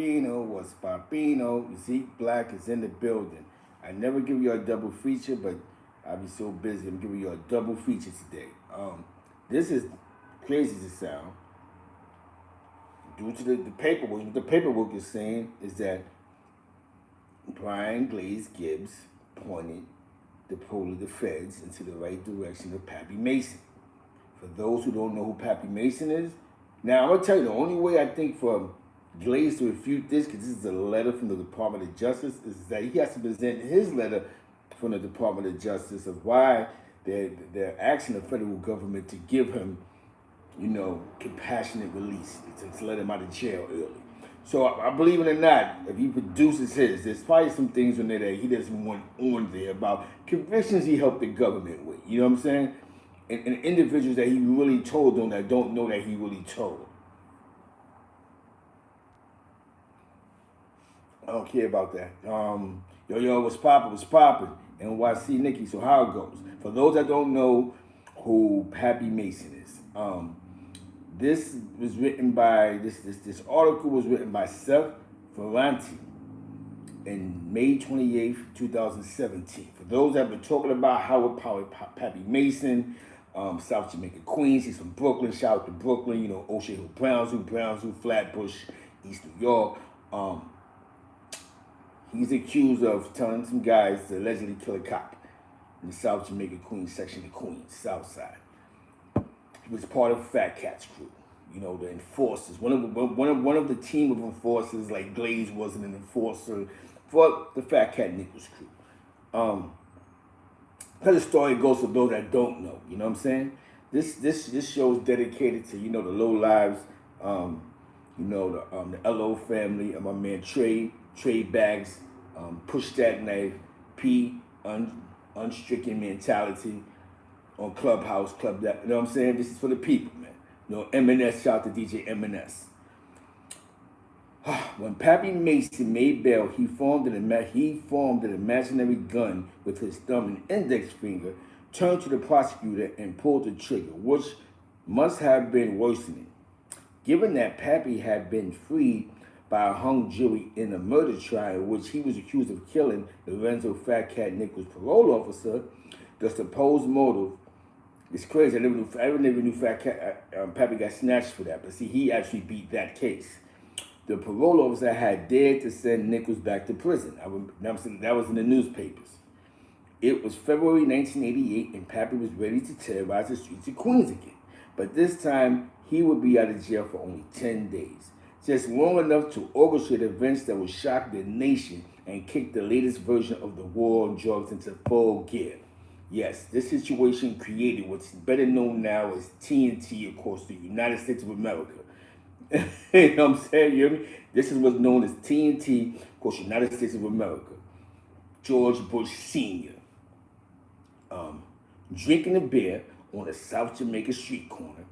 Papino? What's Papino? Zeke Black is in the building. I never give you a double feature, but I'll be so busy. I'm giving you a double feature today. This is crazy as it sound. Due to the paperwork, what the paperwork is saying is that Brian Glaze Gibbs pointed the pole of the feds into the right direction of Pappy Mason. For those who don't know who Pappy Mason is, now I'm gonna tell you the only way I think for Glaze to refute this, because this is a letter from the Department of Justice, is that he has to present his letter from the Department of Justice of why they're asking the federal government to give him, compassionate release, to let him out of jail early. So I believe it or not, if he produces his, there's probably some things in there that he doesn't want on there about convictions he helped the government with. You know what I'm saying? And individuals that he really told on that don't know that he really told. I don't care about that. Yo, what's poppin'? NYC Nikki, so how it goes. For those that don't know who Pappy Mason is, this was written by, this article was written by Seth Ferranti in May 28th, 2017. For those that have been talking about Howard Pappy Mason, South Jamaica, Queens, he's from Brooklyn, shout out to Brooklyn, O'Shea Hill, Brownsville, Flatbush, East New York. He's accused of telling some guys to allegedly kill a cop in the South Jamaica, Queens section of Queens, South Side. He was part of Fat Cat's crew, the enforcers. One of the team of enforcers, like Glaze wasn't an enforcer for the Fat Cat Nichols crew. How the story goes for those that don't know, you know what I'm saying? This show is dedicated to the low lives, the LO family and my man Trey Bags, Push That Knife, P, Unstricken Mentality on Clubhouse, Club That. You know what I'm saying? This is for the people, man. M&S, shout out to DJ M&S. When Pappy Mason made bail, he formed an imaginary gun with his thumb and index finger, turned to the prosecutor and pulled the trigger, which must have been worsening. Given that Pappy had been freed by a hung jury in a murder trial in which he was accused of killing Lorenzo Fat Cat Nichols' parole officer, the supposed motive is crazy. I never knew Fat Cat, Pappy got snatched for that, but see, he actually beat that case. The parole officer had dared to send Nichols back to prison. That was in the newspapers. It was February 1988, and Pappy was ready to terrorize the streets of Queens again. But this time, he would be out of jail for only 10 days. Just long enough to orchestrate events that would shock the nation and kick the latest version of the war on drugs into full gear. Yes, this situation created what's better known now as TNT across the United States of America. You know what I'm saying? You hear me? This is what's known as TNT across the United States of America. George Bush Sr. Drinking a beer on a South Jamaica street corner.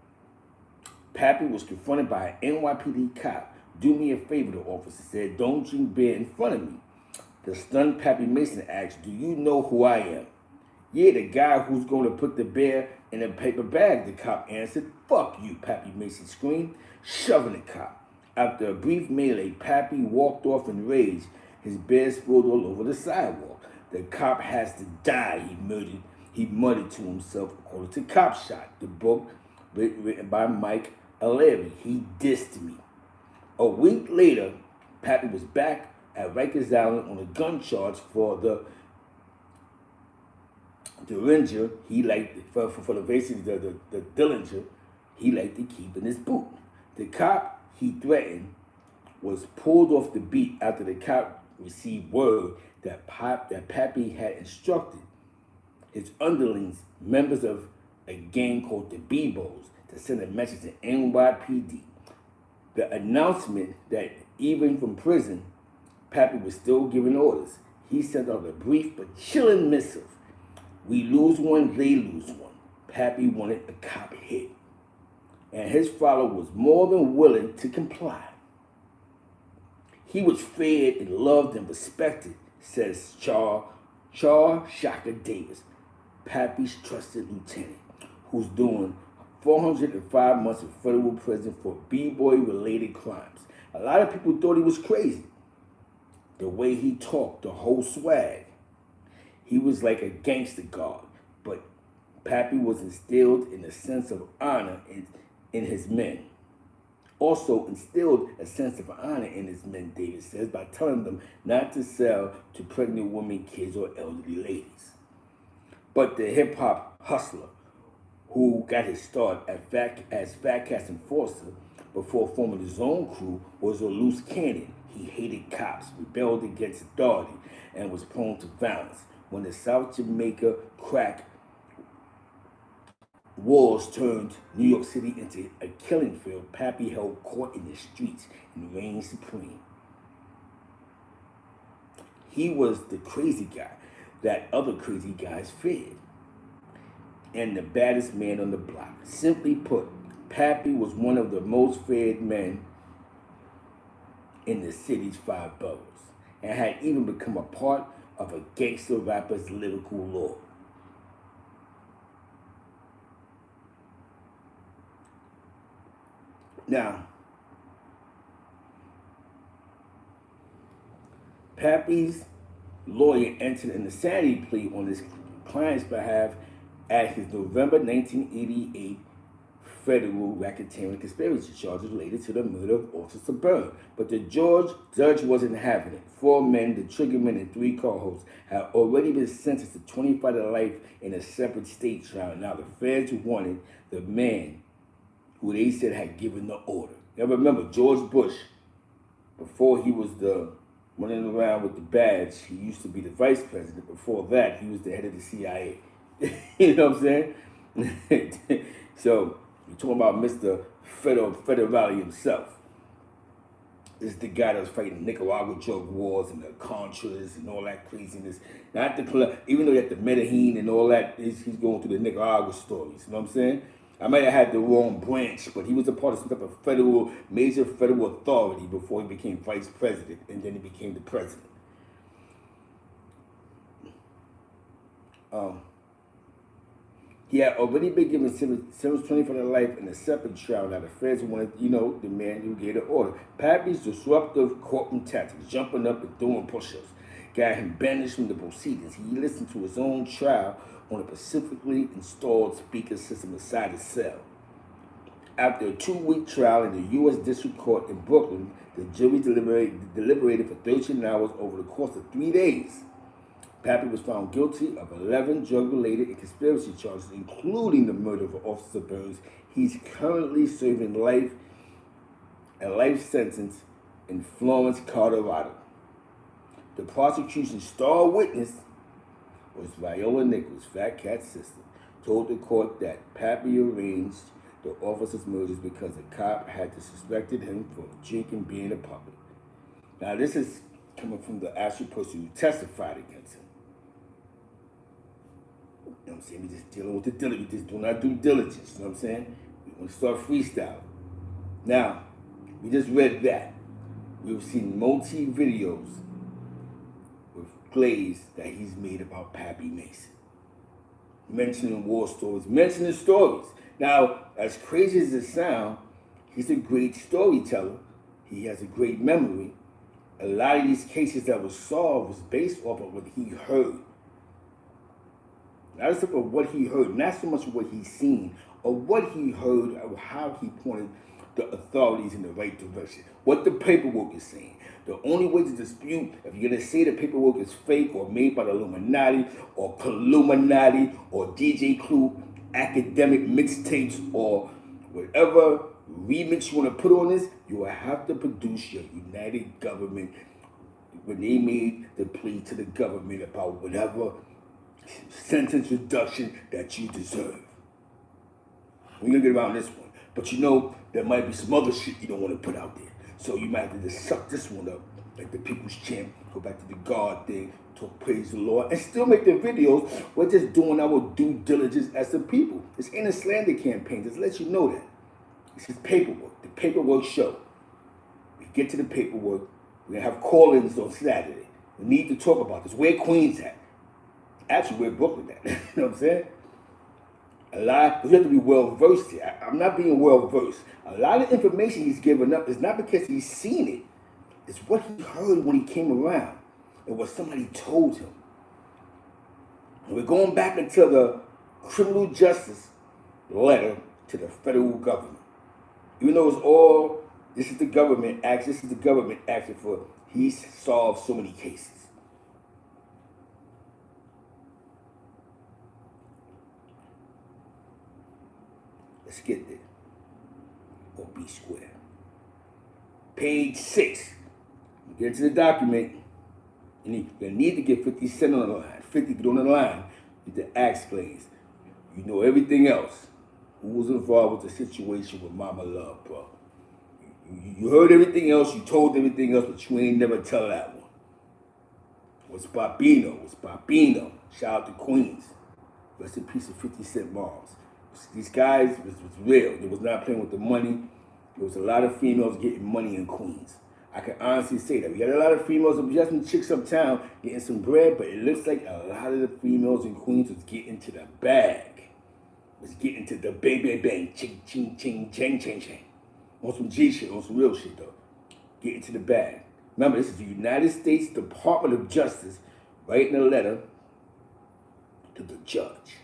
Pappy was confronted by an NYPD cop. Do me a favor, the officer said. Don't drink beer in front of me. The stunned Pappy Mason asked, do you know who I am? Yeah, the guy who's going to put the beer in a paper bag, the cop answered. Fuck you, Pappy Mason screamed, shoving the cop. After a brief melee, Pappy walked off in rage. His beer spilled all over the sidewalk. The cop has to die, he muttered to himself, according to Cop Shot, the book written by Mike O'Leary. He dissed me. A week later, Pappy was back at Rikers Island on a gun charge for the Dillinger. He liked for the basically the Dillinger. He liked to keep in his boot. The cop he threatened was pulled off the beat after the cop received word that Pappy had instructed his underlings, members of a gang called the Bebos, to send a message to NYPD. The announcement that even from prison, Pappy was still giving orders. He sent out a brief but chilling missive. We lose one, they lose one. Pappy wanted a cop hit, and his father was more than willing to comply. He was fed and loved and respected, says Char Shaka Davis, Pappy's trusted lieutenant, who's doing 405 months in federal prison for B-boy related crimes. A lot of people thought he was crazy. The way he talked, the whole swag. He was like a gangster guard, but Pappy was instilled in a sense of honor in his men. Also instilled a sense of honor in his men, David says, by telling them not to sell to pregnant women, kids, or elderly ladies. But the hip-hop hustler, who got his start as Fat Cat's enforcer before forming his own crew, was a loose cannon. He hated cops, rebelled against authority, and was prone to violence. When the South Jamaica crack wars turned New York City into a killing field, Pappy held court in the streets and reigned supreme. He was the crazy guy that other crazy guys feared, and the baddest man on the block. Simply put, Pappy was one of the most feared men in the city's 5 boroughs, and had even become a part of a gangster rapper's lyrical lore. Now, Pappy's lawyer entered an insanity plea on his client's behalf at his November 1988 federal racketeering conspiracy charges related to the murder of Officer Bern. But the judge wasn't having it. 4 men, the triggerman, and 3 co-hosts had already been sentenced to 25 to life in a separate state trial. Now the feds wanted the man who they said had given the order. Now remember, George Bush, before he was the running around with the badge, he used to be the vice president. Before that, he was the head of the CIA. You know what I'm saying? So, you're talking about Mr. Federale himself. This is the guy that was fighting Nicaragua drug wars and the Contras and all that craziness. Not the even though he had the Medellin and all that, he's going through the Nicaragua stories. You know what I'm saying? I might have had the wrong branch, but he was a part of some type of major federal authority before he became vice president, and then he became the president. He had already been given sentence 24 to life in a separate trial. Now the feds wanted, the man who gave the order. Pappy's disruptive courtroom tactics, jumping up and doing push-ups, got him banished from the proceedings. He listened to his own trial on a specifically installed speaker system inside his cell. After a 2-week trial in the U.S. District Court in Brooklyn, the jury deliberated for 13 hours over the course of 3 days. Pappy was found guilty of 11 drug-related and conspiracy charges, including the murder of Officer Bern. He's currently serving a life sentence in Florence, Colorado. The prosecution's star witness was Viola Nichols, Fat Cat's sister, told the court that Pappy arranged the officer's murders because a cop had suspected him for drinking beer in public. Now, this is coming from the actual person who testified against him. You know what I'm saying? We just dealing with the diligence. We just doing our due diligence. You know what I'm saying? We want to start freestyling. Now, we just read that. We've seen multi-videos with Glaze that he's made about Pappy Mason. Mentioning war stories, mentioning stories. Now, as crazy as it sounds, he's a great storyteller. He has a great memory. A lot of these cases that were solved was based off of what he heard. Not just of what he heard, not so much what he's seen, or what he heard, or how he pointed the authorities in the right direction. What the paperwork is saying. The only way to dispute, if you're going to say the paperwork is fake or made by the Illuminati or Illuminati or DJ Clue academic mixtapes or whatever remix you want to put on this, you will have to produce your United government when they made the plea to the government about whatever sentence reduction that you deserve. We're going to get around this one. But there might be some other shit you don't want to put out there. So you might have to just suck this one up, like the People's Champ, go back to the God thing, talk praise the Lord, and still make the videos. We're just doing our due diligence as the people. This ain't a slander campaign, just let you know that. This is paperwork, the paperwork show. We get to the paperwork, we're going to have call-ins on Saturday. We need to talk about this. Where Queens at? Actually, where Brooklyn at? You know what I'm saying? A lot, you have to be well versed here. I'm not being well versed. A lot of information he's given up is not because he's seen it. It's what he heard when he came around and what somebody told him. And we're going back into the criminal justice letter to the federal government. Even though it's all, this is the government asking for, he's solved so many cases. Let's get there. Or be square. Page 6. You get to the document, and you need to get 50 Cent on the line. 50 get on the line. You need to ask Glaze. You know everything else. Who was involved with the situation with Mama Love, bro? You heard everything else, you told everything else, but you ain't never tell that one. What's Bobino? Shout out to Queens. Rest in peace of 50 Cent moms. These guys was real. They was not playing with the money. There was a lot of females getting money in Queens. I can honestly say that. We had a lot of females, we had some chicks uptown getting some bread, but it looks like a lot of the females in Queens was getting to the bag. Was getting to the bang, bang, bang, ching, ching, ching, chang, chang, chang. On some G shit, on some real shit though. Getting to the bag. Remember, this is the United States Department of Justice writing a letter to the judge.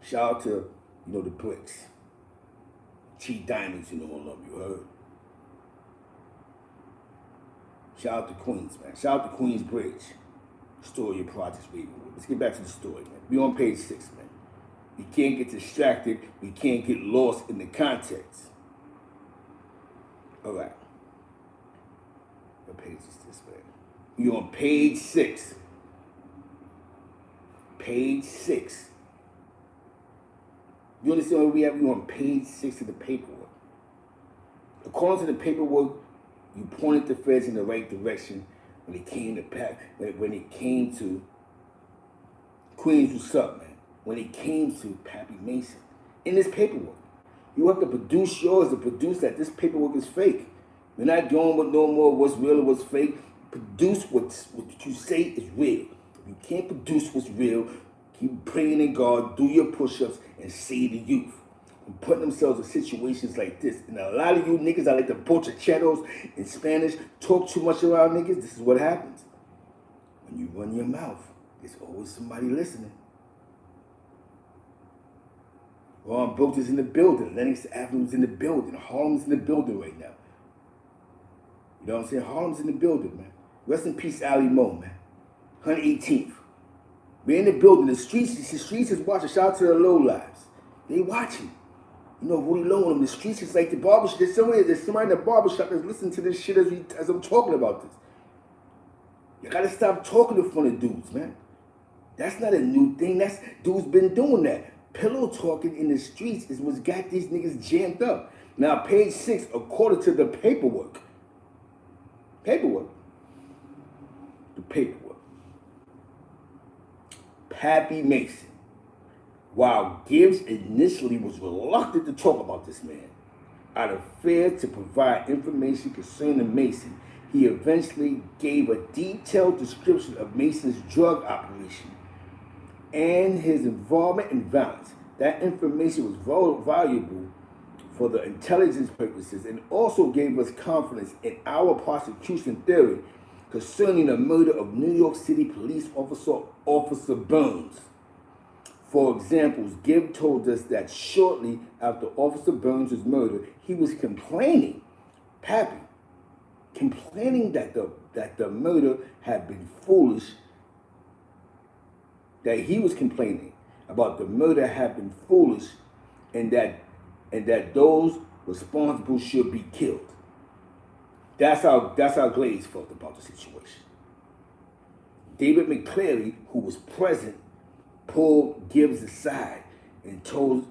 Shout out to, the bricks. T Diamonds, all of you heard. Shout out to Queens, man. Shout out to Queens Bridge. Story of Projects Ravenwood. Let's get back to the story, man. We on page 6, man. We can't get distracted. We can't get lost in the context. All right. What page is this, man? We on page 6. Page 6. You understand where we at? We on page 6 of the paperwork. According to the paperwork, you pointed the feds in the right direction when it came to Queens, what's up, man? When it came to Pappy Mason. In this paperwork. You have to produce yours to produce that this paperwork is fake. We're not going with no more what's real or what's fake. Produce what you say is real. If you can't produce what's real, keep praying in God, do your push-ups, and save the youth from putting themselves in situations like this. And a lot of you niggas, I like to pochacheros in Spanish, talk too much around niggas. This is what happens. When you run your mouth, there's always somebody listening. Ron Brooks is in the building. Lennox Avenue's in the building. Harlem's in the building right now. You know what I'm saying? Harlem's in the building, man. Rest in peace, Ali Mo, man. 118th. We're in the building. The streets is watching. Shout out to the low lives. They watching. Really low on them. The streets is like the barbershop. There's somebody in the barbershop that's listening to this shit as I'm talking about this. You gotta stop talking in front of dudes, man. That's not a new thing. Dudes been doing that. Pillow talking in the streets is what's got these niggas jammed up. Now, page 6, according to the paperwork. The paperwork. Pappy Mason. While Gibbs initially was reluctant to talk about this man, out of fear to provide information concerning Mason, he eventually gave a detailed description of Mason's drug operation and his involvement in violence. That information was valuable for the intelligence purposes and also gave us confidence in our prosecution theory concerning the murder of New York City police officer Officer Bern. For example, Gibbs told us that shortly after Officer Bern was murdered, he was complaining, Pappy, that the murder had been foolish, that he was complaining about the murder had been foolish and that those responsible should be killed. That's how Glaze felt about the situation. David McCleary, who was present, pulled Gibbs aside and told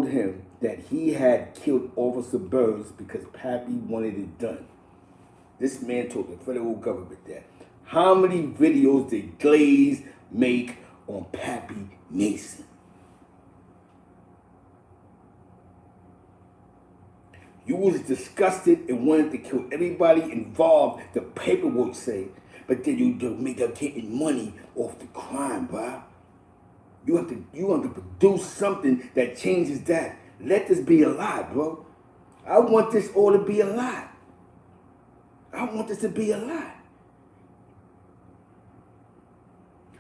him that he had killed Officer Bern because Pappy wanted it done. This man told the federal government that. How many videos did Glaze make on Pappy Mason? You was disgusted and wanted to kill everybody involved, the paperwork say, but then you make up getting money off the crime, bro. You have to produce something that changes that. Let this be a lie, bro. I want this all to be a lie. I want this to be a lie.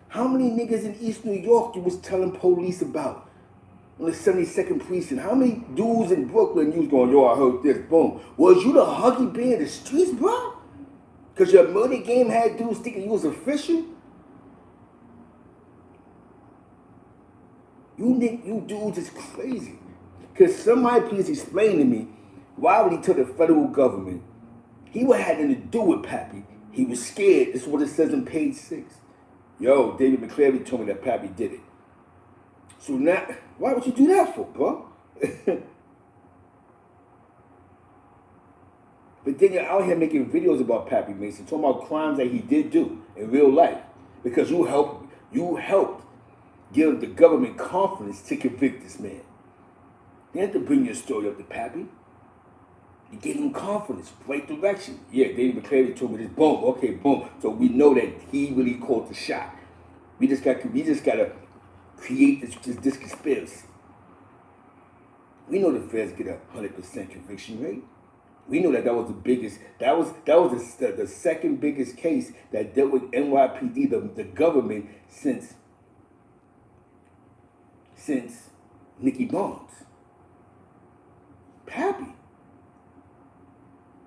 How many niggas in East New York you was telling police about on the 72nd precinct? How many dudes in Brooklyn you was going, yo, I heard this, boom. Was you the huggy bear in the streets, bro? Because your murder game had dudes thinking you was official? You dudes is crazy. Because somebody please explain to me, why would he tell the federal government he would have nothing to do with Pappy? He was scared. This is what it says on page 6. Yo, David McCleary told me that Pappy did it. So now, why would you do that for, bro? But then you're out here making videos about Pappy Mason, talking about crimes that he did do in real life. Because you helped give the government confidence to convict this man. You have to bring your story up to Pappy. You gave him confidence, right direction. Yeah, David McCleary told me this. Boom, okay, boom. So we know that he really called the shot. We just gotta create this conspiracy. We know the feds get a 100% conviction rate. We know that was the biggest. That was the second biggest case that dealt with NYPD, the government since Nicky Barnes. Pappy.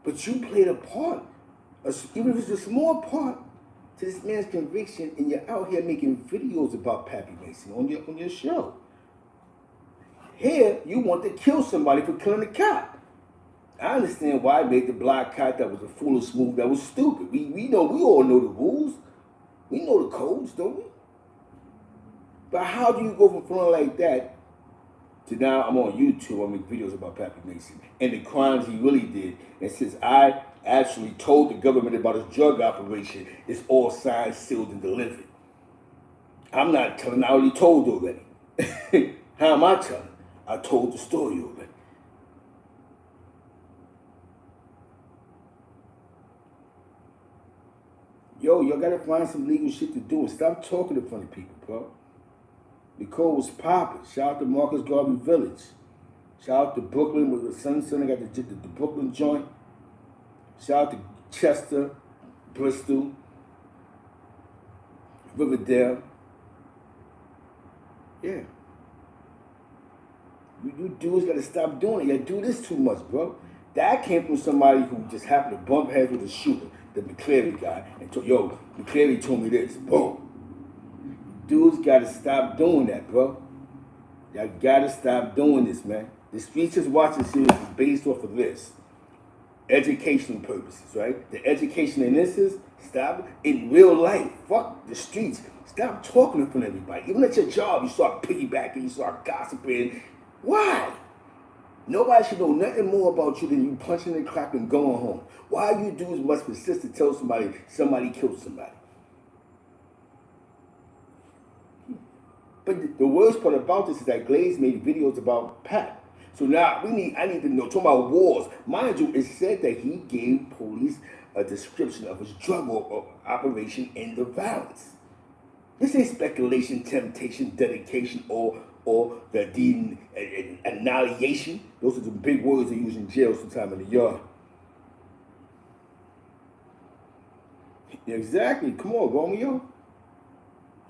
But you played a part, even if it's a small part, to this man's conviction, and you're out here making videos about Pappy Mason on your show. Here, you want to kill somebody for killing a cop. I understand why I made the black cop that was a foolish move, that was stupid. We all know the rules. We know the codes, don't we? But how do you go from feeling like that to now I'm on YouTube, I make videos about Pappy Mason and the crimes he really did. And since I actually told the government about his drug operation, it's all signed, sealed, and delivered. I'm not telling, I already told already. How am I telling? I told the story already. Yo, y'all gotta find some legal shit to do and stop talking to funny people, bro. The code was popping. Shout out to Marcus Garvey Village. Shout out to Brooklyn with the Sun Center, got the Brooklyn joint. Shout out to Chester, Bristol, Riverdale. Yeah. You dudes gotta stop doing it. You do this too much, bro. That came from somebody who just happened to bump heads with a shooter, the McCleary guy, and told, yo, McCleary told me this. Boom. Dudes gotta stop doing that, bro. Y'all gotta stop doing this, man. The Streets is Watching series is based off of this. Educational purposes, right? The education in this is stop in real life. Fuck the streets. Stop talking in front of everybody. Even at your job, you start piggybacking, you start gossiping. Why? Nobody should know nothing more about you than you punching the clock and going home. Why you dudes must persist to tell somebody killed somebody? But the worst part about this is that Glaze made videos about Pat. So now I need to know, talking about wars. Mind you, it said that he gave police a description of his drug operation and the violence. This ain't speculation, temptation, dedication, or the annihilation. Those are the big words they use in jail sometime in the yard. Exactly. Come on, Romeo.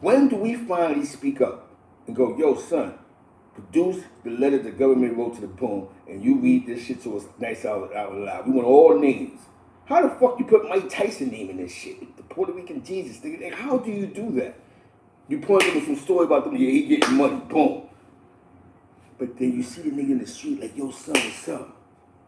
When do we finally speak up and go, yo, son, produce the letter the government wrote to the boom, and you read this shit to us nice out loud. We want all names. How the fuck you put Mike Tyson name in this shit? The Puerto Rican Jesus thing. How do you do that? You point them with some story about them, yeah, he getting money, boom. But then you see the nigga in the street like, yo, son, what's up?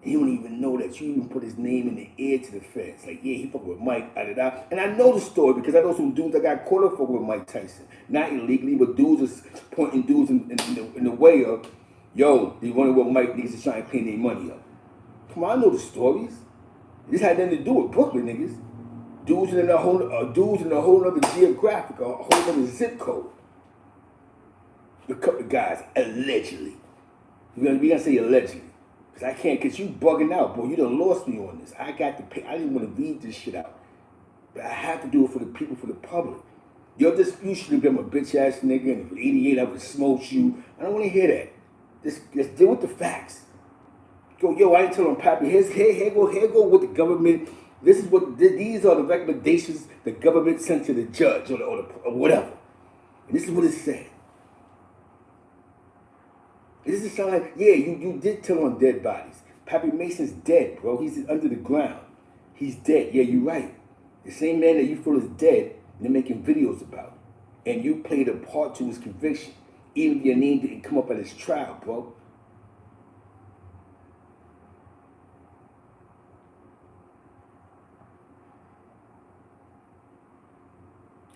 And he don't even know that you even put his name in the air to the feds. Like, yeah, he fucking with Mike, And I know the story because I know some dudes that got caught up fucking with Mike Tyson. Not illegally, but dudes is pointing dudes in the way of, yo, they running with Mike niggas is trying to clean their money up. Come on, I know the stories. This had nothing to do with Brooklyn niggas. Dudes in a whole other geographic, a whole other zip code. A couple of guys, allegedly. We gonna say allegedly. Because I can't, because you bugging out, boy. You done lost me on this. I got to pay. I didn't want to read this shit out. But I have to do it for the people, for the public. Your dispute be I'm a bitch ass nigga, and if 88 I would smoke you. I don't want to hear that. Let's deal with the facts. Yo, I ain't telling Pappy. Here go what the government. This is what these are the recommendations the government sent to the judge or whatever. And this is what it said. This is sound like, yeah, you did tell on dead bodies. Pappy Mason's dead, bro. He's under the ground. He's dead. Yeah, you're right. The same man that you feel is dead, they're making videos about. And you played a part to his conviction. Even if your name didn't come up at his trial, bro.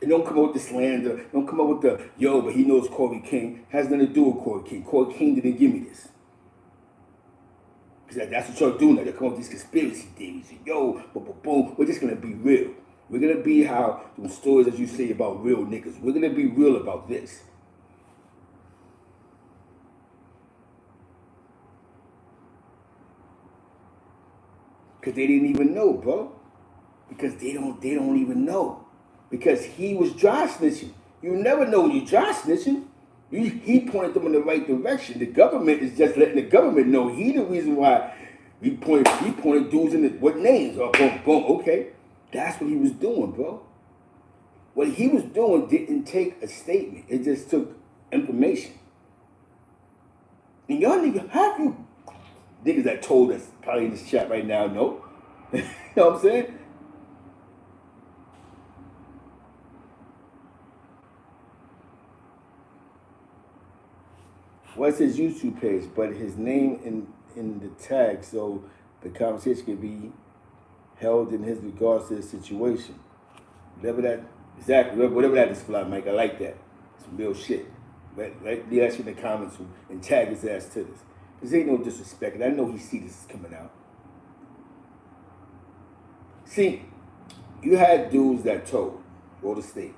And don't come up with the slander. Don't come up with the, yo, but he knows Corey King. Has nothing to do with Corey King. Corey King didn't give me this. Because that's what y'all doing now. They come up with these conspiracy theories. And, yo, boom. We're just going to be real. We're going to be how those stories that you say about real niggas. We're going to be real about this. Because they didn't even know, bro. Because they don't even know. Because he was dry snitching. You never know when you're dry snitching. He pointed them in the right direction. The government is just letting the government know he the reason why he pointed dudes in the, what names? Oh, boom, okay. That's what he was doing, bro. What he was doing didn't take a statement. It just took information. And y'all niggas, have you niggas that told us probably in this chat right now, no? You know what I'm saying? What's his YouTube page? But his name in the tag, so the conversation can be held in his regards to the situation. Whatever that, exactly, whatever that is, Fly Mike. I like that. Some real shit. Let me ask you in the comments and tag his ass to this. This ain't no disrespect, and I know he see this is coming out. See, you had dudes that told, wrote a statement.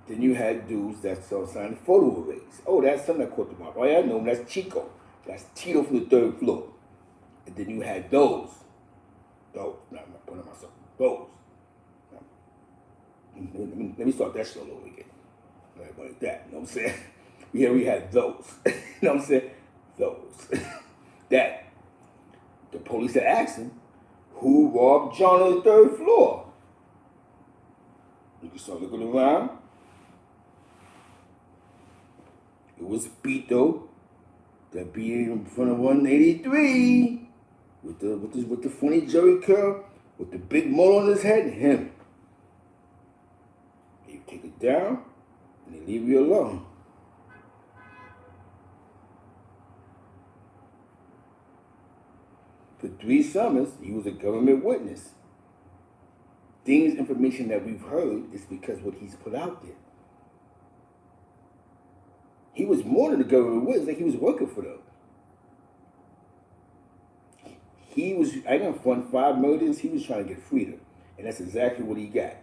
Then you had dudes that signed photo arrays. Oh, that's something that caught them off. Oh, yeah, I know him. That's Chico. That's Tito from the 3rd floor. And then you had those. I'm not putting myself. Those. Let me start that shit all over again. Like that. You know what I'm saying? Yeah, we had those. You know what I'm saying? Those. That. The police had asked him, who robbed John on the 3rd floor? You can start looking around. It was Pito that be in front of 183 with the funny Jerry curl, with the big mole on his head, him. They take it down and they leave you alone. For 3 summers, he was a government witness. Information that we've heard is because what he's put out there. He was more than a government witness, like he was working for them. I didn't fund 5 murders, he was trying to get freedom. And that's exactly what he got.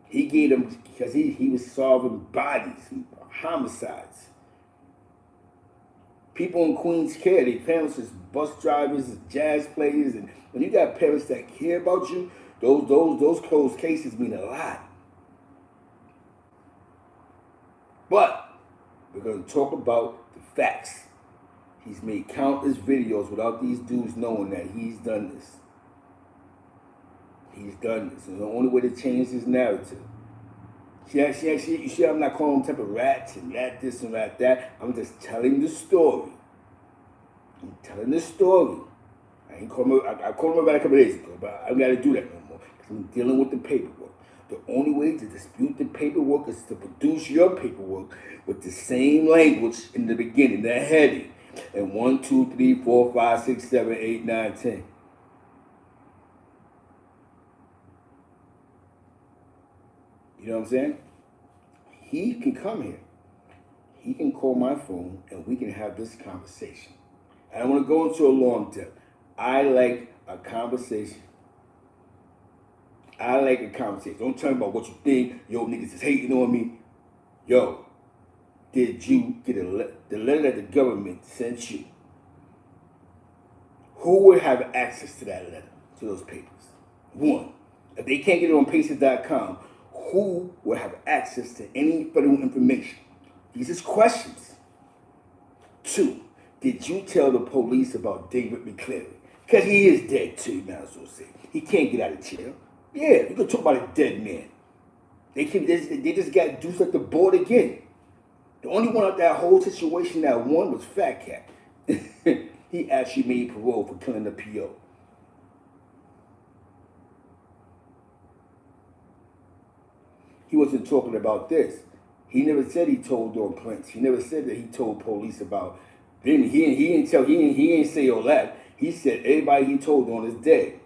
He gave them, because he was solving bodies, homicides. People in Queens care, their parents is bus drivers, jazz players, and when you got parents that care about you, those closed cases mean a lot. But we're going to talk about the facts. He's made countless videos without these dudes knowing that he's done this. He's done this. And the only way to change his narrative. You see, I'm not calling them type of rats and rat this and rat that. I'm just telling the story. I'm telling the story. I called him a rat a couple days ago, but I got to do that no more. Because I'm dealing with the paperwork. The only way to dispute the paperwork is to produce your paperwork with the same language in the beginning, the heading, and 1, 2, 3, 4, 5, 6, 7, 8, 9, 10. You know what I'm saying? He can come here. He can call my phone and we can have this conversation. I don't want to go into a long depth. I like a conversation. Don't tell me about what you think. Yo, niggas is hating on me. Yo, did you get the letter that the government sent you? Who would have access to that letter, to those papers? 1, if they can't get it on Paces.com, who will have access to any federal information? These is questions. 2, did you tell the police about David McCleary? Because he is dead too, you might as well say. He can't get out of jail. Yeah, you can talk about a dead man. They just got deuced at the board again. The only one of that whole situation that won was Fat Cat. He actually made parole for killing the PO. He wasn't talking about this. He never said he told on Prince. He never said that he told police about them. He didn't say all that. He said everybody he told on is dead.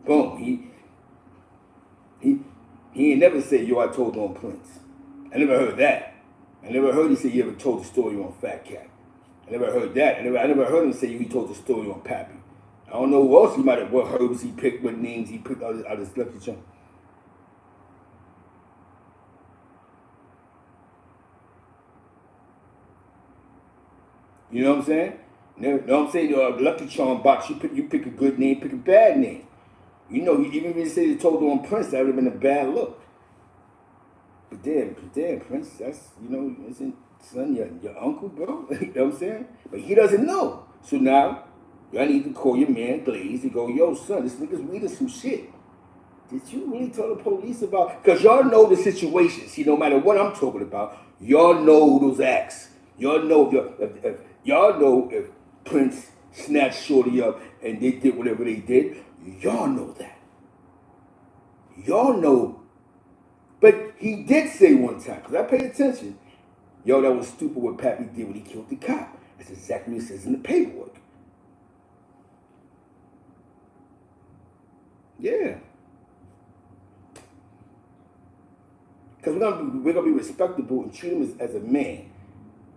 Boom. He ain't never said, yo, I told on Prince. I never heard that. I never heard he say he ever told the story on Fat Cat. I never heard that. I never heard him say he told the story on Pappy. I don't know who else he might have, what herbs he picked, what names he picked out of his lucky charm. You know what I'm saying? You know what I'm saying? Lucky Charm box, you pick a good name, pick a bad name. You know, even if you say he told on Prince, that would have been a bad look. But damn, Prince, that's, you know, isn't son your uncle, bro? You know what I'm saying? But he doesn't know. So now, y'all need to call your man Glaze and go, yo, son, this nigga's reading some shit. Did you really tell the police about? Because y'all know the situation. See, no matter what I'm talking about, y'all know those acts. Y'all know if Prince snatched Shorty up and they did whatever they did. Y'all know that. Y'all know. But he did say one time, because I paid attention, yo, that was stupid what Pappy did when he killed the cop. That's exactly what it says in the paperwork. Yeah. Because we're gonna be respectable and treat him as a man.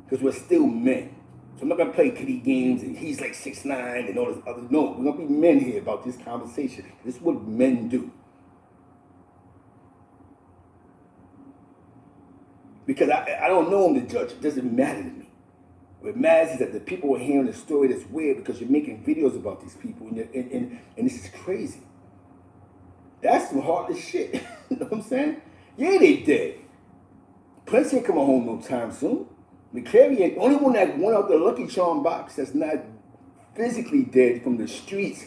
Because we're still men. So I'm not gonna play kitty games and he's like 6'9" and all this other. No, we're gonna be men here about this conversation. This is what men do. Because I don't know him to judge. It doesn't matter to me. What matters is that the people are hearing a story that's weird because you're making videos about these people and this is crazy. That's some heartless shit. You know what I'm saying? Yeah, they dead. Prince ain't coming home no time soon. McCleary ain't the only one that won out the Lucky Charm box that's not physically dead from the streets.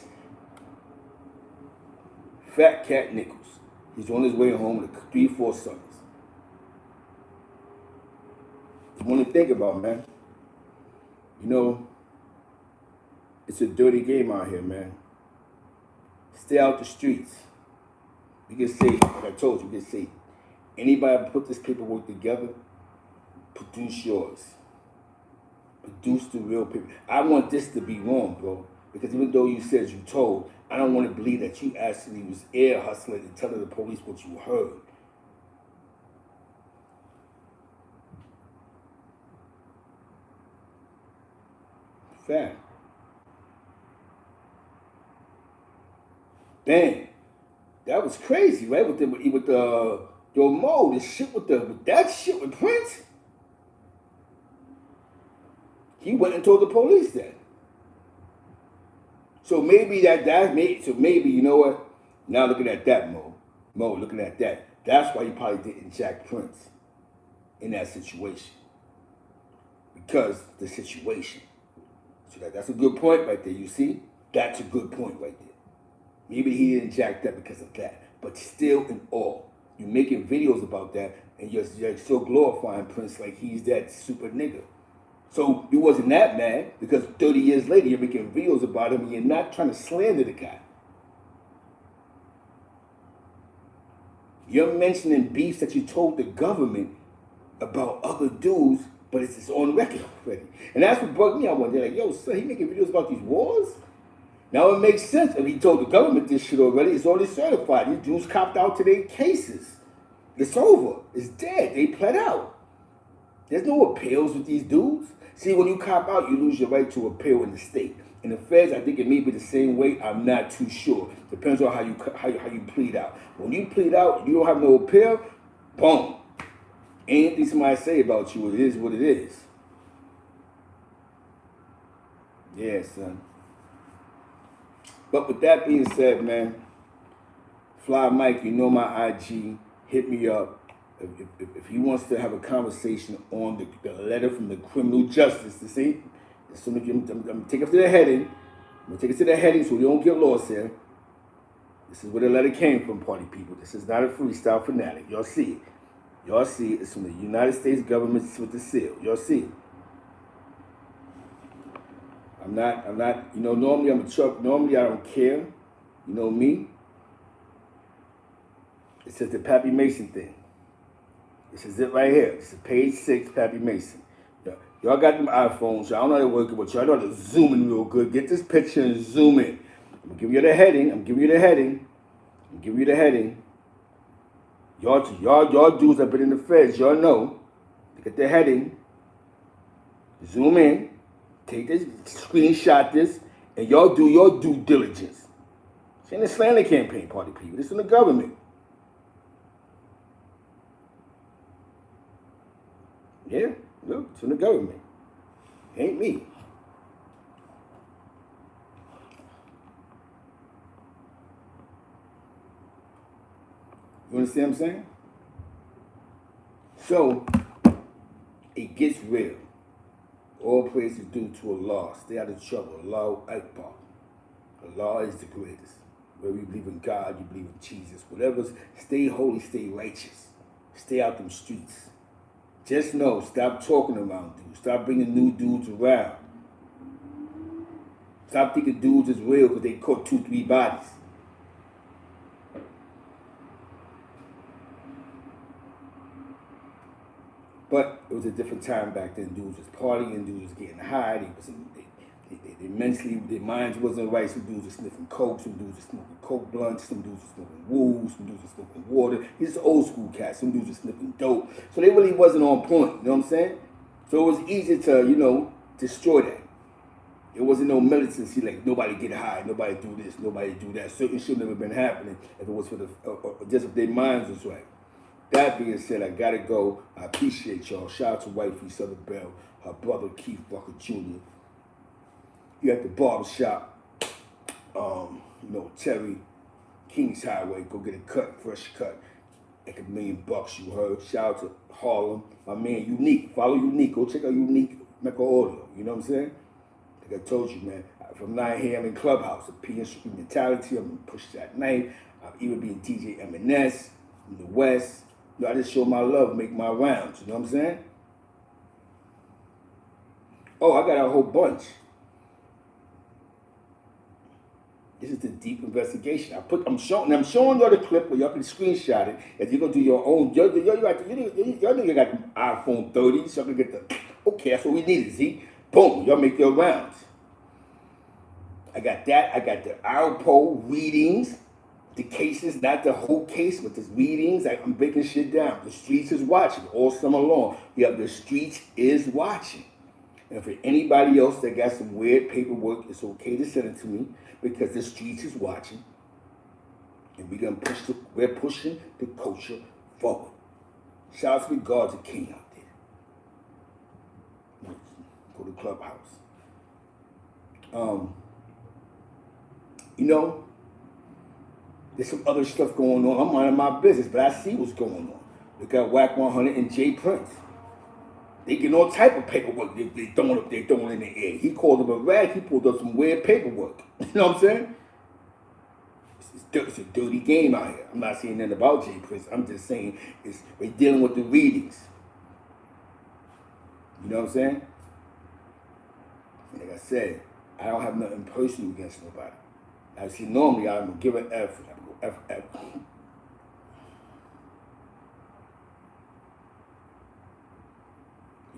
Fat Cat Nichols. He's on his way home with 3-4 sons. It's one to think about, man. You know, it's a dirty game out here, man. Stay out the streets. You can say, like I told you, you can say, anybody put this paperwork together, produce yours. Produce the real paper. I want this to be wrong, bro. Because even though you said you told, I don't want to believe that you actually was air hustling and telling the police what you heard. Fact. Dang. That was crazy, right? With the Mo, the shit with that shit with Prince. He went and told the police that. So maybe maybe, you know what? Now looking at that, Mo looking at that. That's why he probably didn't jack Prince in that situation. Because the situation. So that's a good point right there, you see? That's a good point right there. Maybe he didn't jack that because of that. But still in all, you're making videos about that and you're still glorifying Prince like he's that super nigga. So you wasn't that mad because 30 years later you're making videos about him and you're not trying to slander the guy. You're mentioning beefs that you told the government about other dudes, but it's on record already. And that's what bugged me out one day. Like, yo, son, he making videos about these wars? Now it makes sense. If he told the government this shit already, it's already certified. These dudes copped out to their cases. It's over. It's dead. They pled out. There's no appeals with these dudes. See, when you cop out, you lose your right to appeal in the state. In the feds, I think it may be the same way. I'm not too sure. Depends on how you plead out. When you plead out, you don't have no appeal, boom. Anything somebody say about you, it is what it is. Yeah, son. But with that being said, man, Fly Mike, you know my IG. hit me up. If he wants to have a conversation on the letter from the criminal justice, to see, as soon as I'm going to take it to the heading, I'm going to take it to the heading so we don't get lost here. This is where the letter came from, party people. This is not a freestyle fanatic. Y'all see it. Y'all see it. It's from the United States government with the seal. Y'all see it. I'm not, normally I'm a truck. Normally I don't care. You know me. It says the Pappy Mason thing. This is it right here. This is page 6, Pappy Mason. Y'all got them iPhones. Y'all know how to work it, but y'all know how to zoom in real good. Get this picture and zoom in. I'm going to give you the heading. Y'all dudes that been in the feds, y'all know. Get the heading. Zoom in. Take this, screenshot this, and y'all do your due diligence. This ain't a slander campaign, party people. This is in the government. Yeah, look, it's in the government. Ain't me. You understand what I'm saying? So, it gets real. All praise is due to Allah. Stay out of trouble. Allah Akbar. Allah is the greatest. Whether you believe in God, you believe in Jesus, whatever. Stay holy, stay righteous. Stay out them streets. Just know, stop talking around dudes. Stop bringing new dudes around. Stop thinking dudes is real because they caught 2-3 bodies. But it was a different time back then. Dudes was partying, dudes was getting high. They mentally, their minds wasn't right. Some dudes were sniffing coke, some dudes were smoking coke blunts, some dudes were smoking woo, some dudes were smoking water. These are old school cats. Some dudes were sniffing dope. So they really wasn't on point, you know what I'm saying? So it was easy to, destroy that. There wasn't no militancy, like nobody get high, nobody do this, nobody do that. Certain shit never been happening if it was for just if their minds was right. That being said, I gotta go. I appreciate y'all. Shout out to wifey Southern Bell, her brother Keith Walker Jr. You at the barbershop, Terry, Kings Highway, go get a cut, fresh cut, like $1 million, you heard. Shout out to Harlem, my man Unique, follow Unique, go check out Unique, make an order, you know what I'm saying? Like I told you, man, from 9 here, I'm in Clubhouse, a P and mentality, I'm gonna push that night, I'll even be in DJ M&S, in the West, I just show my love, make my rounds, you know what I'm saying? Oh, I got a whole bunch. This is the deep investigation. I'm showing y'all the clip where y'all can screenshot it, and you're gonna do your own. Y'all know you got the iPhone 30, so y'all can get the. Okay, that's what we needed. See, boom, y'all make your rounds. I got that. I got the Alpo readings, the cases, not the whole case, but the readings. I'm breaking shit down. The streets is watching all summer long. We have the streets is watching. And for anybody else that got some weird paperwork, it's okay to send it to me because the streets is watching. And we're pushing the culture forward. Shout out to the Guards of King out there. Go to Clubhouse. There's some other stuff going on. I'm minding my business, but I see what's going on. We got Whack 100 and Jay Prince. They getting all type of paperwork. They throwing in the air. He called him a rag. He pulled up some weird paperwork. You know what I'm saying? It's a dirty game out here. I'm not saying nothing about Jay Prince. I'm just saying we're dealing with the readings. You know what I'm saying? Like I said, I don't have nothing personal against nobody. I see normally I'm gonna give an F. I go F.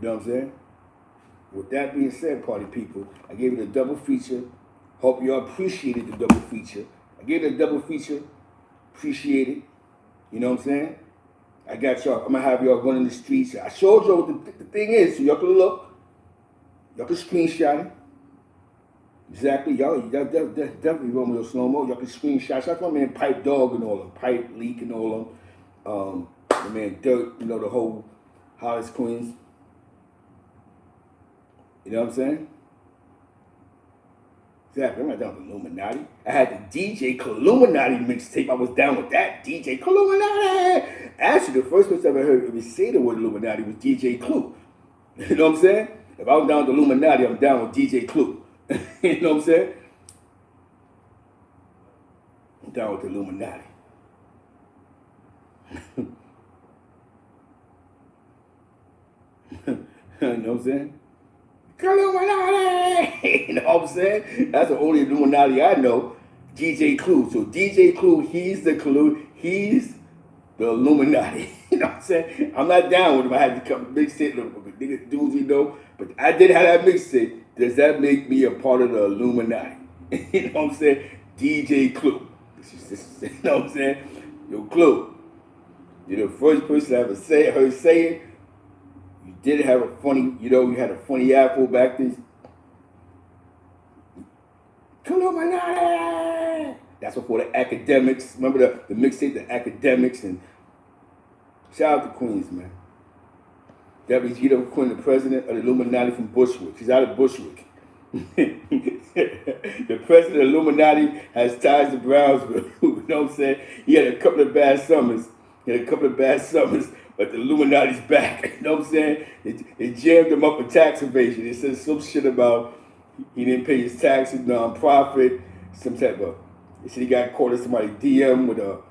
You know what I'm saying? With that being said, party people, I gave it a double feature. Hope y'all appreciated the double feature. I gave it a double feature. Appreciate it. You know what I'm saying? I got y'all. I'm gonna have y'all running the streets. I showed y'all what the thing is, so y'all can look. Y'all can screenshot it. Exactly, y'all definitely run with your slow-mo. Y'all can screenshot. Shout out to my man Pipe Dog and all them. Pipe Leak and all them. My man Dirt, the whole Hollis Queens. You know what I'm saying? Exactly, I'm not down with Illuminati. I had the DJ Illuminati mixtape. I was down with that. DJ Illuminati. Actually, the first person I ever heard me say the word Illuminati was DJ Clue. You know what I'm saying? If I'm down with the Illuminati, I'm down with DJ Clue. You know what I'm saying? I'm down with the Illuminati. You know what I'm saying? Illuminati! You know what I'm saying? That's the only Illuminati I know. DJ Clue. So DJ Clue, he's the Clue. He's the Illuminati. You know what I'm saying? I'm not down with him. I had to come mixtape with nigga dudes, you know. But I did have that mixtape. Does that make me a part of the Illuminati? You know what I'm saying? DJ Clue. You know what I'm saying? Yo, Clue. You're the first person I ever heard say it. You did have a funny, you know, you had a funny apple back then. Illuminati! That's before the academics. Remember the mixtape, the academics, and shout out to Queens, man. Debbie Jeter Quinn, the president of the Illuminati from Bushwick. She's out of Bushwick. The president of the Illuminati has ties to Brownsville. You know what I'm saying? He had a couple of bad summers. But the Illuminati's back. You know what I'm saying? It jammed him up for tax evasion. It said some shit about he didn't pay his taxes, non-profit, some type of. They said he got caught in somebody's DM with a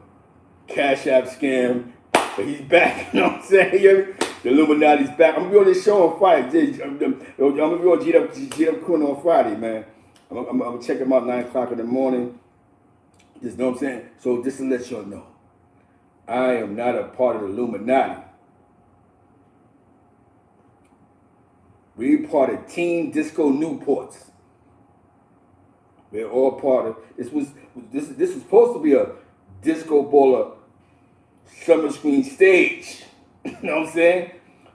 Cash App scam. But he's back. You know what I'm saying? The Illuminati's back. I'm gonna be on this show on Friday. I'm gonna be on G-Up Quinn on Friday, man. I'm gonna check him out 9 o'clock in the morning. Just know what I'm saying? So just to let y'all know, I am not a part of the Illuminati. We're part of Team Disco Newports. We're all part of this was supposed to be a disco baller summer screen stage. You know what I'm saying?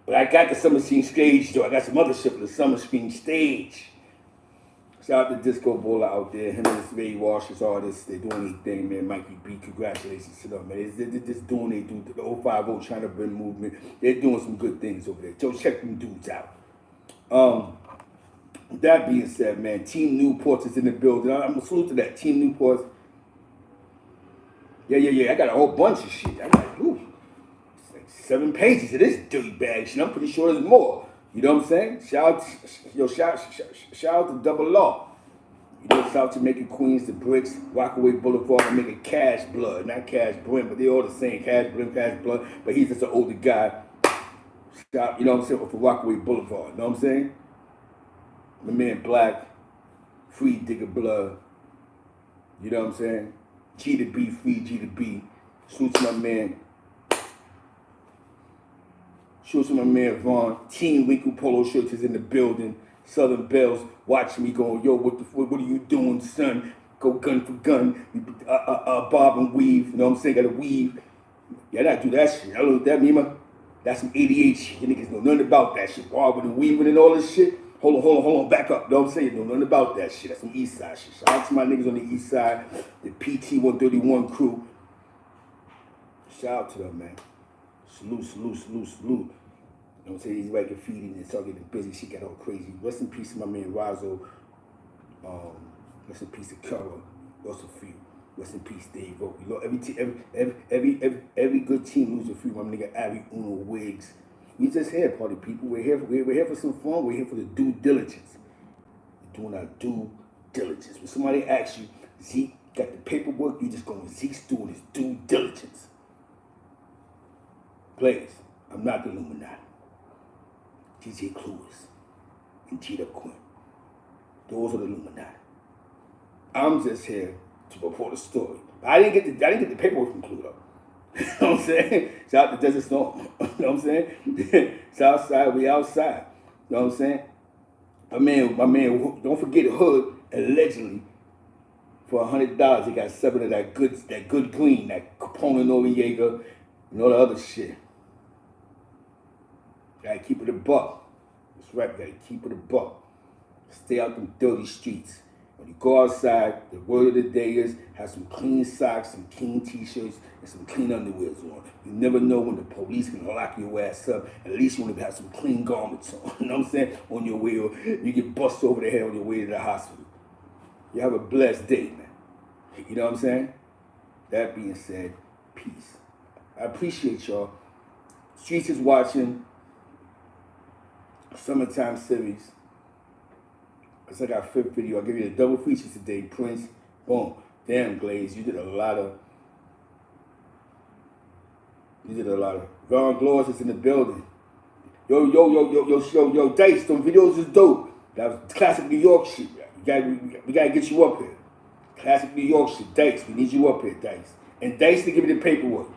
But I got the summer screen stage though. I got some other shit for the summer screen stage. Shout out to Disco Baller out there. Him and his Ray Washers artists. They're doing their thing, man. Mikey B, congratulations to them, man. They're just doing they do the 050 China Bern movement. They're doing some good things over there. So check them dudes out. That being said, man, Team Newports is in the building. I'm gonna salute to that. Team Newports. Yeah. I got a whole bunch of shit. I'm like, ooh. 7 pages of this dirty bag shit. I'm pretty sure there's more. You know what I'm saying? Shout out to Double Law. You know, South Jamaica, Queens, the Bricks, Rockaway Boulevard, and making Cash Blood. Not Cash Brent, but they all the same. Cash Brent, Cash Blood. But he's just an older guy. You know what I'm saying? For Rockaway Boulevard. You know what I'm saying? My man Black, Free Digger Blood. You know what I'm saying? G to B, Free G to B. Shoots my man. Shoots my man Vaughn. Team Winkle Polo shirts is in the building. Southern Bells watching me going, yo, what are you doing, son? Go gun for gun. Bob and weave. You know what I'm saying? Gotta weave. Yeah, I gotta do that shit. I don't know what that mean, man. That's some 88 shit. You niggas know nothing about that shit. Bobbing and weaving and all this shit. Hold on, back up. You know what I'm saying? Know nothing about that shit. That's some East Side shit. Shout out to my niggas on the East Side, the PT 131 crew. Shout out to them, man. Salute. You know what I'm saying? He's right feeding and start getting busy. She got all crazy. Rest in peace to my man Razzo. Rest in peace to Kara. Lost a few. Rest in peace, Dave. You know, every good team loses a few. My nigga Ari Uno Wiggs. We just here, party people. We're here for some fun. We're here for the due diligence. We're doing our due diligence. When somebody asks you, Zeke got the paperwork, you just going, Zeke's doing his due diligence. Glaze, I'm not the Illuminati. DJ Clues and Cheetah Quinn. Those are the Illuminati. I'm just here to report a story. I didn't get the paperwork from Clue though. You know what I'm saying? Shout out to Desert Storm. You know what I'm saying? Southside, we outside. You know what I'm saying? My man, don't forget Hood, allegedly, for $100, he got 7 of that good green, that Capone Noriega, and all the other shit. Gotta keep it a buck. That's right, gotta keep it a buck. Stay out them dirty streets. When you go outside, the word of the day is have some clean socks, some clean t-shirts, and some clean underwears on. You never know when the police can lock your ass up. At least you want to have some clean garments on. You know what I'm saying? On your way, or you get busted over the head on your way to the hospital. You have a blessed day, man. You know what I'm saying? That being said, peace. I appreciate y'all. Streets is watching. Summertime series. It's like our 5th video. I'll give you the double features today. Prince, boom. Damn, Glaze, you did a lot of. Ron Gloss is in the building. Yo, Dice, them videos is dope. That was classic New York shit. We gotta get you up here. Classic New York shit. Dice, we need you up here, Dice. And Dice to give me the paperwork.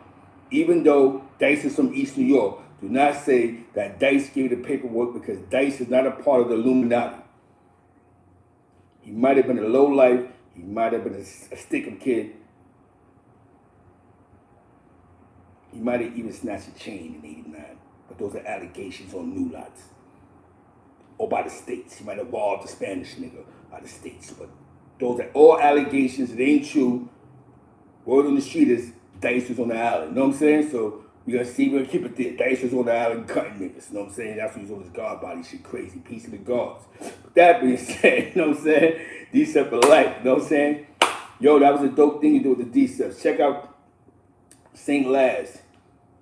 Even though Dice is from East New York, do not say that Dice gave you the paperwork, because Dice is not a part of the Illuminati. He might have been a low life. He might have been a stick-up kid. He might have even snatched a chain in '89. But those are allegations on New Lots. Or by the states. He might have robbed a Spanish nigga by the states. But those are all allegations. It ain't true. Word on the street is Dice was on the island. You know what I'm saying? So we're going to see, we're going to keep it there. Dice was on the island cutting niggas. You know what I'm saying? That's when he's on his guard body shit crazy. Piece of the guards. But that being said, you know what I'm saying? D-Sep for life. You know what I'm saying? Yo, that was a dope thing you do with the D-Seps. Check out St. Laz.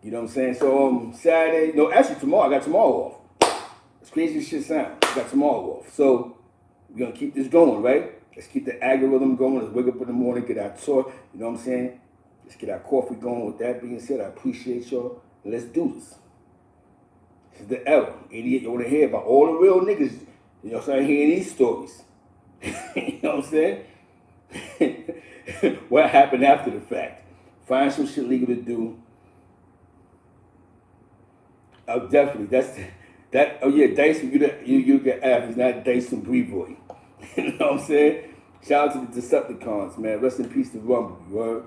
You know what I'm saying? So Saturday, no, actually tomorrow, I got tomorrow off. As crazy as shit sounds, I got tomorrow off. So we're gonna keep this going, right? Let's keep the algorithm going. Let's wake up in the morning, get our talk. You know what I'm saying? Let's get our coffee going. With that being said, I appreciate y'all. Let's do this. This is the era. Idiot, you wanna hear about all the real niggas. You know what I'm saying? Hearing these stories. You know what I'm saying? What happened after the fact? Find some shit legal to do. Oh, definitely. That. Oh yeah, Dyson. You can ask. He's not Dyson Brevoy. You know what I'm saying? Shout out to the Decepticons, man. Rest in peace to Rumble. You heard?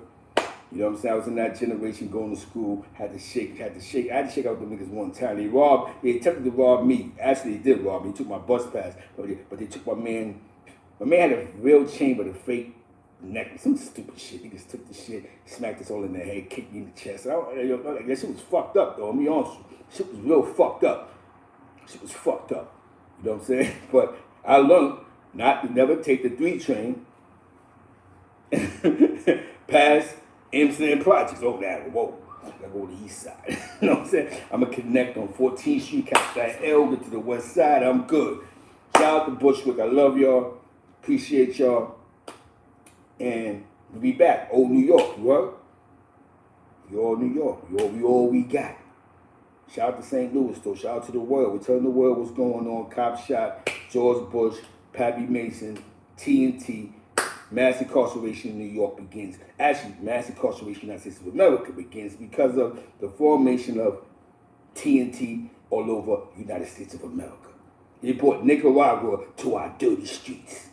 You know what I'm saying? I was in that generation going to school. Had to shake. I had to shake out the niggas one time. They attempted to rob me. Actually, they did rob me. They took my bus pass, but they took my man. My man had a real chain but a fake neck. Some stupid shit. Niggas took the shit, smacked us all in the head, kicked me in the chest. That shit was fucked up, though. I'm be honest with you. Shit was real fucked up. Shit was fucked up. You know what I'm saying? But I learned not to never take the 3 train past Amsterdam Projects. Oh, that, whoa. I gotta go to the east side. You know what I'm saying? I'm gonna connect on 14th Street, catch that L, get to the west side. I'm good. Shout out to Bushwick. I love y'all. Appreciate y'all. And we'll be back. Old New York, you heard? We all New York. We all we got. Shout out to St. Louis, though. Shout out to the world. We're telling the world what's going on. Cop shot, George Bush, Pappy Mason, TNT. Mass incarceration in New York begins. Actually, mass incarceration in the United States of America begins because of the formation of TNT all over the United States of America. They brought Nicaragua to our dirty streets.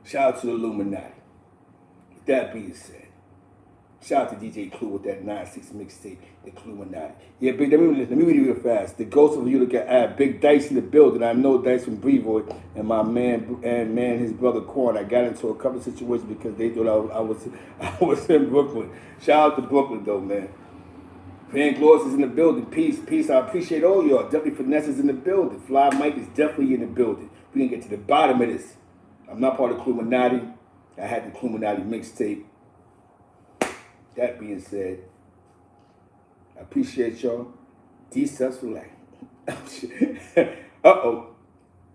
Shout out to the Illuminati. With that being said, shout out to DJ Clue with that 9-6 mixtape, the Illuminati. Yeah, big. Let me read it real fast. The ghost of Utica, Big Dice in the building. I know Dice from Brevoy and my man, his brother Quan. I got into a couple of situations because they thought I was in Brooklyn. Shout out to Brooklyn though, man. Van Gloss is in the building. Peace. I appreciate all y'all. Definitely Finesse is in the building. Fly Mike is definitely in the building. We can get to the bottom of this. I'm not part of the Illuminati. I had the Illuminati mixtape. That being said, I appreciate y'all. D-Seps for life. Uh-oh.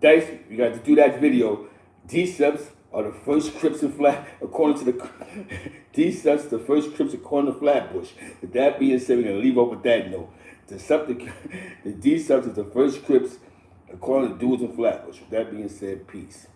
Dice, you got to do that video. D-Seps are the first Crips in Flat, according to the D-Seps, the first Crips according to Flatbush. With that being said, we're going to leave up with that note. The D-Seps is the first Crips according to dudes in Flatbush. With that being said, peace.